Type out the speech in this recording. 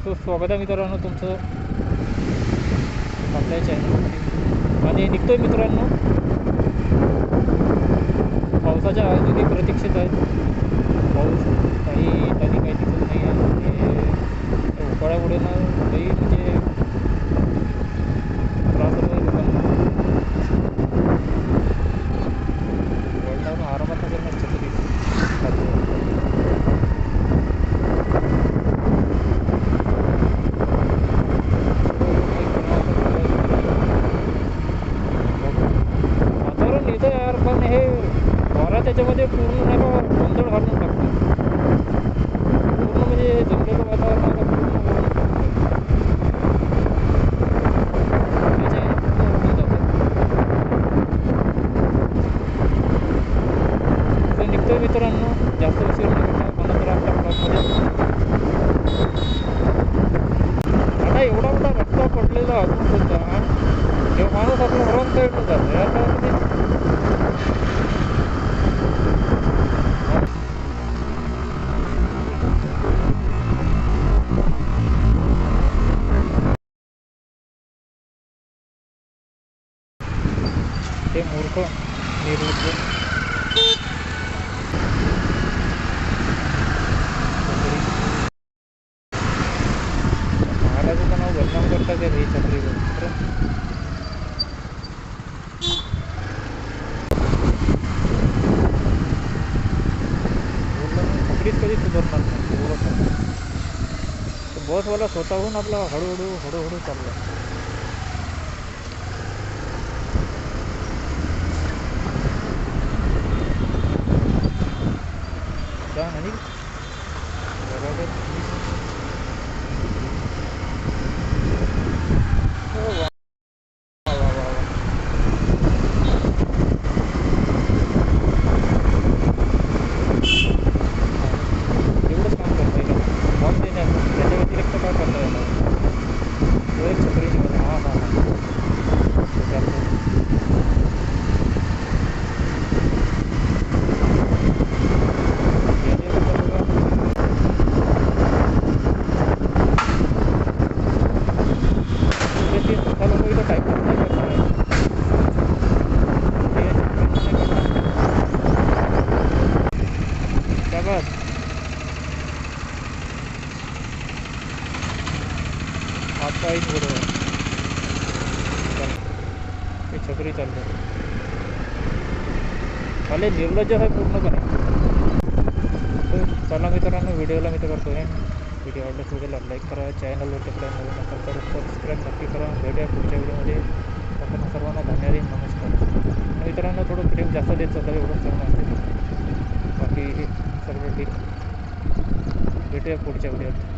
So स्वागत आहे मित्रांनो तुमचं आपल्या चॅनलवरती. आणि निघतोय मित्रांनो, पावसाच्या अजूनही प्रतीक्षेत आहे. पाऊस काही येताना काही दिसत नाही आहे. आणि उकाळ्यामुळे ना काही म्हणजे त्रास होतो आहे लोकांना. वळणावरून आरामात नसेल ना छत्री वातावरण येतं यार, पण हे वारा त्याच्यामध्ये पूर्ण नाही का गोंधळ घालून टाकतो. पूर्ण म्हणजे जमलेलं वातावरण आता पूर्ण ओढून टाकतं. त्याच्या यानं पूर्ण ओढून जातं. तर निघतोय मित्रांनो, जास्त उशीर न करता मला तर आपल्या ब्लॉगमध्ये. आता एवढा मोठा रस्ता पडलेला असून सुद्धा जेव्हा माणूस आपला रॉंग साईडनं जातो याचा म्हणजे ते मूर्ख निर्लज्ज महाराजाचं नाव बदनाम करतात हे छत्रीवर. छत्रीच कधी सुधारणार नाही एवढं सांगतो. बसवाला स्वतःहून आपला हळूहळू चालला. जा नाही बरोबर. हो वा वा वा वा. एवढंच काम करता येईल हॉर्न देण्याचं, त्याच्या व्यतिरिक्त काय करता येणार. तो एक छत्री निघाला. हां हां हां ते मोठा लोक इथं टाईमपास नाही करणार आहे. ते छत्रीनं नाही करणार. त्या बाद हातपायच बरोबर ते छत्री चालते. खाली निर्लज्ज आहे पूर्णपणे. तर चला मित्रांनो, व्हिडिओला मी तर करतो आहे. व्हिडिओ आवडल्यास व्हिडिओला लाईक करा, चॅनलवरती आपल्या नवीन असाल तर सबस्क्राईब नक्की करा. भेटूया पुढच्या व्हिडिओमध्ये. आपण सर्वांना धन्यवाद, नमस्कार. मित्रांनो थोडं प्रेम जास्त देत चाललं एवढंच सांगणं असते, बाकी सर्व ठीक. भेटूया पुढच्या व्हिडिओत.